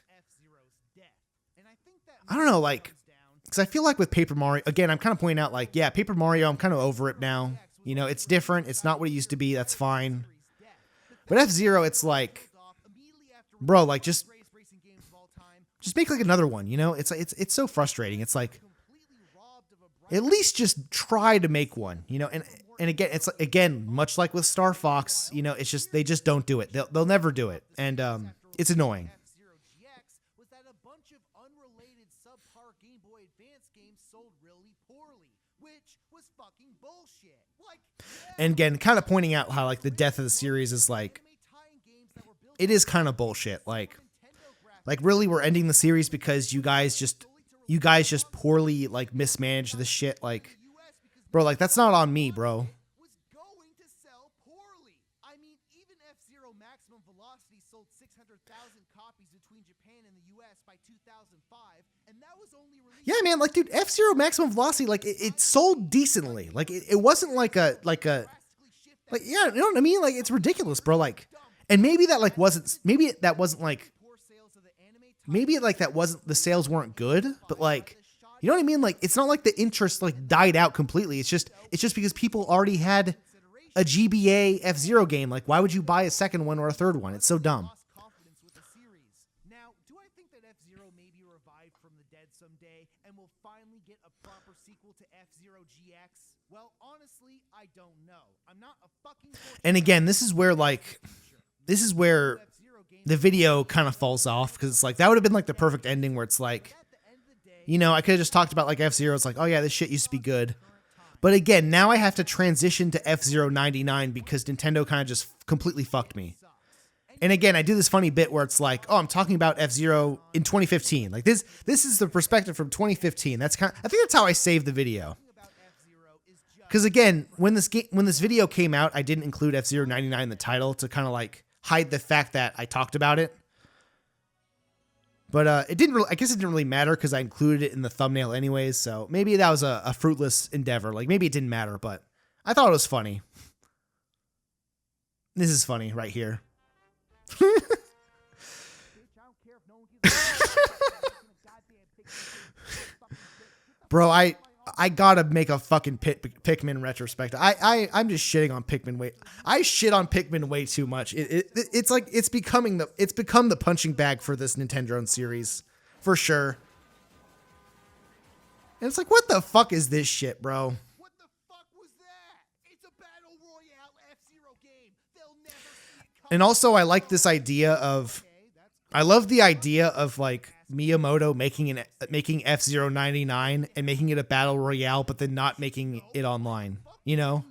I don't know, like, because I feel like with Paper Mario, again, I'm kind of pointing out like, yeah, Paper Mario, I'm kind of over it now. You know, it's different. It's not what it used to be. That's fine. But F-Zero, it's like, bro, like just make like another one, you know? It's so frustrating. It's like, at least just try to make one, you know. And again, it's again much like with Star Fox, you know, it's just they just don't do it. They'll never do it, and it's annoying. F-Zero GX was that a bunch of unrelated subpar Game Boy Advance games sold really poorly, which was fucking bullshit. Like, And again, kind of pointing out how like the death of the series is like, it is kind of bullshit. Like really, we're ending the series because you guys just poorly like mismanaged the shit. Like, bro, like that's not on me, bro. was going to sell poorly. I mean, even F-Zero Maximum Velocity sold 600,000 copies between Japan and the US by 2005, and that was only released. Yeah, man, like dude, F-Zero Maximum Velocity, like it sold decently. Like it wasn't like a yeah, you know what I mean? Like it's ridiculous, bro. Like, and maybe that wasn't like, maybe like that wasn't, the sales weren't good, but like, you know what I mean? Like it's not like the interest like died out completely. It's just because people already had a GBA F-Zero game. Like why would you buy a second one or a third one? It's so dumb. Now, do I think that F-Zero may be revived from the dead someday and will finally get a proper sequel to F-Zero GX? Well, honestly, I don't know. I'm not a fucking... And again, this is where the video kind of falls off, because it's like that would have been like the perfect ending where it's like, you know, I could have just talked about like F-Zero. It's like, oh yeah, this shit used to be good. But again, now I have to transition to F-Zero 99 because Nintendo kind of just completely fucked me. And again, I do this funny bit where it's like, oh, I'm talking about F-Zero in 2015. Like this is the perspective from 2015. I think that's how I saved the video. Because again, when this video came out, I didn't include F-Zero 99 in the title to kind of like hide the fact that I talked about it. But I guess it didn't really matter because I included it in the thumbnail anyways. So maybe that was a fruitless endeavor. Like maybe it didn't matter, but I thought it was funny. This is funny right here. Bro, I gotta make a fucking Pikmin retrospective. I'm just shitting on Pikmin I shit on Pikmin way too much. It's like it's become the punching bag for this Nintendrone series for sure. And it's like, what the fuck is this shit, bro? What the fuck was that? It's a battle royale F-Zero game. They'll never see. And also, I like this idea of, I love the idea of like Miyamoto making F-Zero 99 and making it a battle royale, but then not making it online. You know,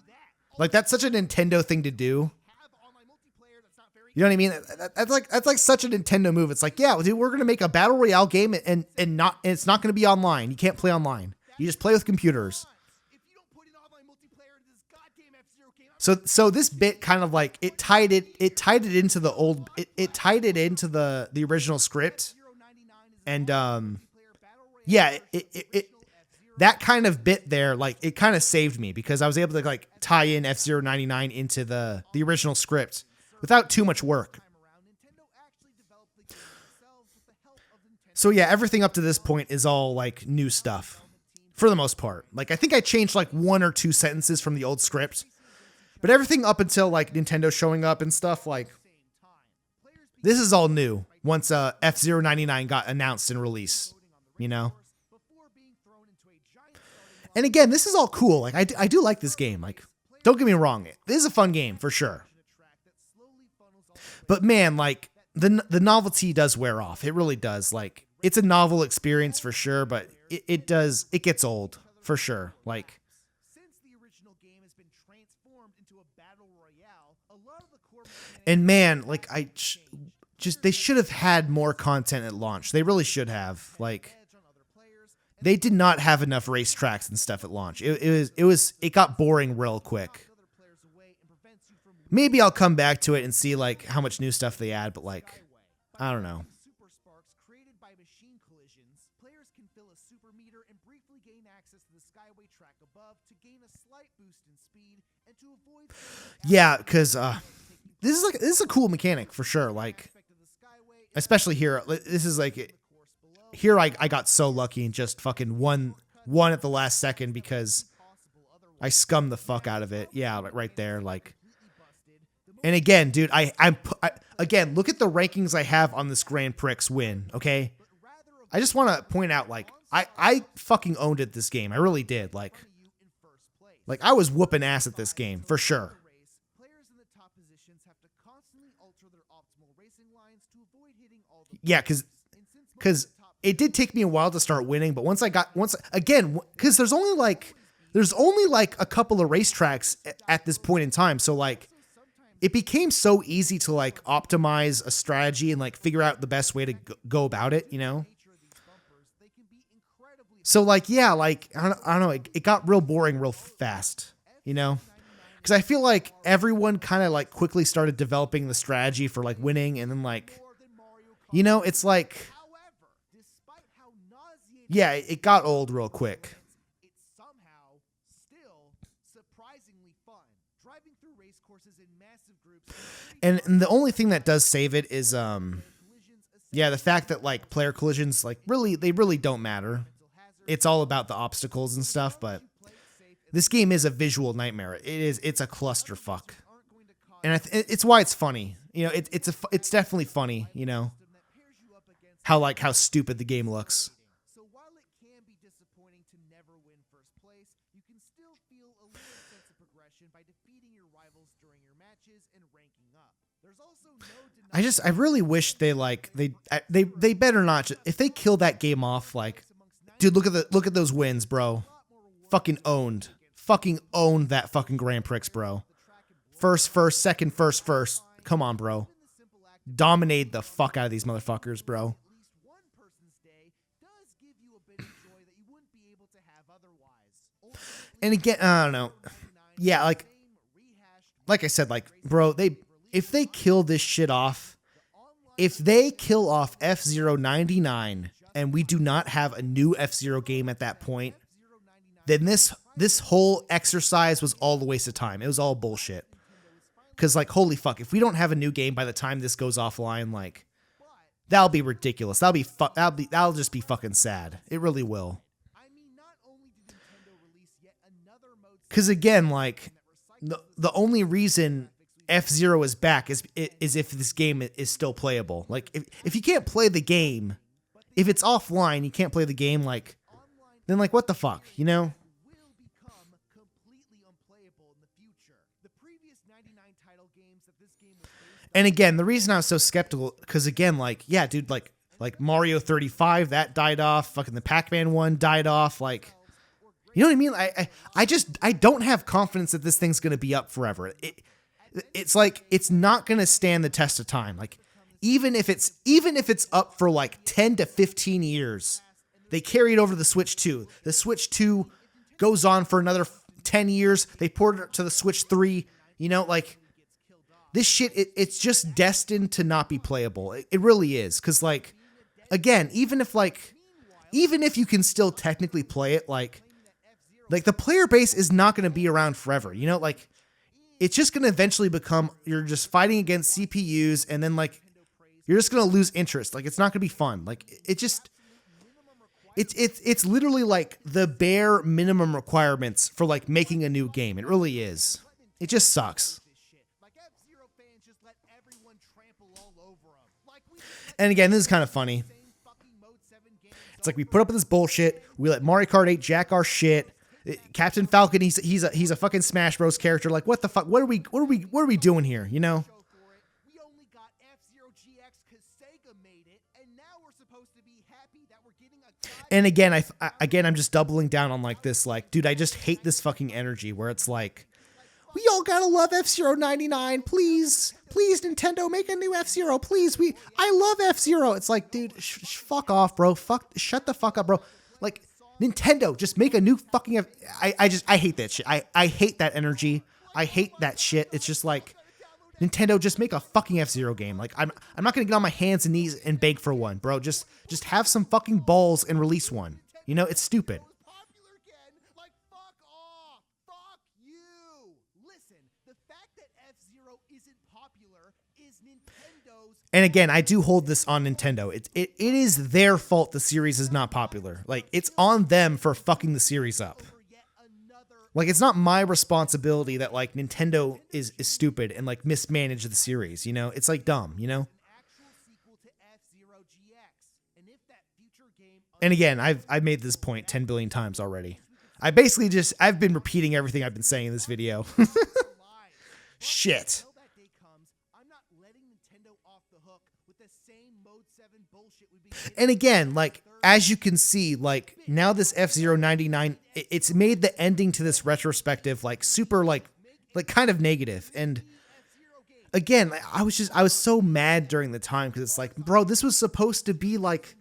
like that's such a Nintendo thing to do. You know what I mean? That's like such a Nintendo move. It's like, yeah, dude, we're gonna make a battle royale game and it's not gonna be online. You can't play online. You just play with computers. So this bit kind of like it tied it into the original script. And yeah, it that kind of bit there, like it kind of saved me because I was able to like tie in F-Zero 99 into the original script without too much work. So yeah, everything up to this point is all like new stuff for the most part. Like I think I changed like one or two sentences from the old script, but everything up until like Nintendo showing up and stuff, like this is all new once F-Zero 99 got announced and released, you know? And again, this is all cool. Like I do like this game. Like, don't get me wrong. This is a fun game for sure. But man, like the novelty does wear off. It really does. Like it's a novel experience for sure, but it gets old for sure. Like, and man, like they should have had more content at launch. They really should have. Like, they did not have enough racetracks and stuff at launch. It got boring real quick. Maybe I'll come back to it and see like how much new stuff they add, but like, I don't know. Yeah, because this is a cool mechanic for sure. Like, especially here, this is like here I got so lucky and just fucking won at the last second because I scummed the fuck out of it. Yeah, like right there, like. And again, dude, I'm again, look at the rankings I have on this Grand Prix win. Okay, I just want to point out, like, I fucking owned it this game. I really did. Like I was whooping ass at this game for sure. Players in the top positions have to constantly alter their optimal racing lines to avoid hitting all the Yeah, because it did take me a while to start winning, but once again, because there's only like a couple of racetracks at this point in time, so like it became so easy to like optimize a strategy and like figure out the best way to go about it, you know. So like yeah, like I don't know, it got real boring real fast, you know. Because I feel like everyone kind of like quickly started developing the strategy for like winning, and then like, you know, it's like, yeah, it got old real quick. It's somehow still surprisingly fun. Driving through race courses in massive groups. And the only thing that does save it is yeah, the fact that like player collisions like they really don't matter. It's all about the obstacles and stuff, but this game is a visual nightmare. It's a clusterfuck. And it's why it's funny. You know, it's definitely funny, you know. How stupid the game looks. So while it can be disappointing to never win first place, you can still feel a little sense of progression by defeating your rivals during your matches and ranking up. There's also no I really wish they better not if they kill that game off, like, dude, look at those wins, bro. Fucking owned that fucking Grand Prix, bro. First, second, first. Come on, bro. Dominate the fuck out of these motherfuckers, bro. And again, I don't know. Yeah, like I said, like, bro, if they kill this shit off, if they kill off F-Zero 99 and we do not have a new F-Zero game at that point, then this whole exercise was all a waste of time. It was all bullshit. Because, like, holy fuck, if we don't have a new game by the time this goes offline, like, that'll be ridiculous. That'll just be fucking sad. It really will. Because again, like, the only reason F-Zero is back is if this game is still playable. Like, if you can't play the game, if it's offline, you can't play the game, like, then, like, what the fuck, you know? And again, the reason I was so skeptical, because again, like, yeah, dude, like Mario 35, that died off. Fucking the Pac-Man one died off. Like, you know what I mean? I don't have confidence that this thing's gonna be up forever. It's like it's not gonna stand the test of time. Like, even if it's up for like 10 to 15 years, they carry it over to the Switch 2. The Switch 2 goes on for another 10 years. They port it to the Switch 3. You know, like, this shit, it's just destined to not be playable. It really is. Because, like, again, even if you can still technically play it, like the player base is not going to be around forever. You know, like, it's just going to eventually become, you're just fighting against CPUs, and then, like, you're just going to lose interest. Like, it's not going to be fun. Like, it's literally like the bare minimum requirements for, like, making a new game. It really is. It just sucks. And again, this is kind of funny. It's like we put up with this bullshit. We let Mario Kart 8 jack our shit. Captain Falcon, he's a fucking Smash Bros character. Like, what the fuck? What are we doing here? You know? We only got F-Zero GX because Sega made it, and now we're supposed to be happy that we're getting a. And again, I'm just doubling down on like this. Like, dude, I just hate this fucking energy where it's like, we all gotta love F-Zero 99. Please, Nintendo, make a new F-Zero. Please, I love F-Zero. It's like, dude, fuck off, bro. Shut the fuck up, bro. Like, Nintendo, just make a new fucking I hate that shit. I hate that energy. I hate that shit. It's just like, Nintendo, just make a fucking F-Zero game. Like, I'm not gonna get on my hands and knees and beg for one, bro. Just have some fucking balls and release one. You know, it's stupid. And again, I do hold this on Nintendo. It is their fault the series is not popular. Like, it's on them for fucking the series up. Like, it's not my responsibility that, like, Nintendo is stupid and, like, mismanaged the series, you know? It's, like, dumb, you know? And again, I've made this point 10 billion times already. I've been repeating everything I've been saying in this video. Shit. And again, like, as you can see, like, now this F-Zero 99, it's made the ending to this retrospective, like, super, like kind of negative. And again, I was so mad during the time, because it's like, bro, this was supposed to be like,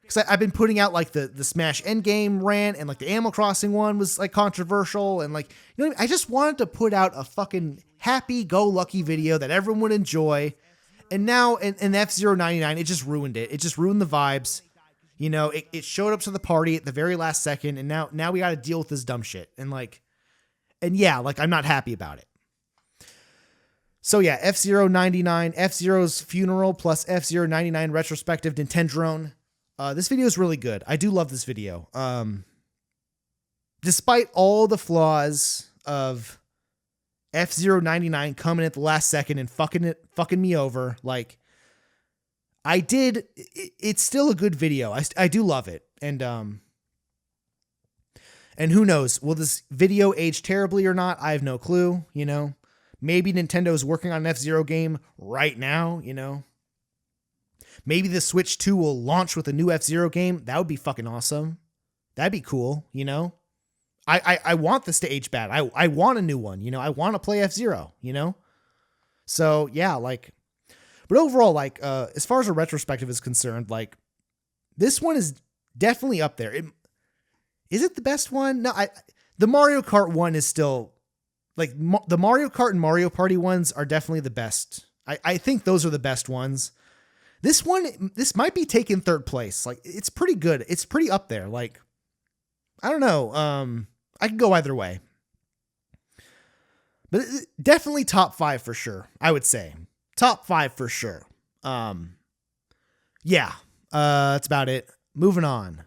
because I've been putting out like the Smash Endgame rant, and like the Animal Crossing one was like controversial, and like, you know, I just wanted to put out a fucking happy-go-lucky video that everyone would enjoy. And now in F-Zero 99, it just ruined it. It just ruined the vibes. You know, it showed up to the party at the very last second, and now we got to deal with this dumb shit. And yeah, like, I'm not happy about it. So yeah, F-Zero 99, F-Zero's funeral plus F-Zero 99 retrospective Nintendrone. This video is really good. I do love this video. Despite all the flaws of F-Zero 99 coming at the last second and fucking me over, like, it's still a good video. I do love it. And who knows, will this video age terribly or not? I have no clue, you know. Maybe Nintendo's working on an F-Zero game right now, you know. Maybe the Switch 2 will launch with a new F-Zero game. That would be fucking awesome. That'd be cool, you know. I want this to age bad. I want a new one, you know. I want to play F-Zero, you know. So yeah, like, but overall, like, as far as a retrospective is concerned, like, this one is definitely up there. Is it the best one? No, the Mario Kart one is still, like, the Mario Kart and Mario Party ones are definitely the best. I think those are the best ones. This might be taking third place. Like, it's pretty good. It's pretty up there. Like, I don't know. I could go either way. But definitely top 5 for sure, I would say. Top 5 for sure. Yeah. That's about it. Moving on.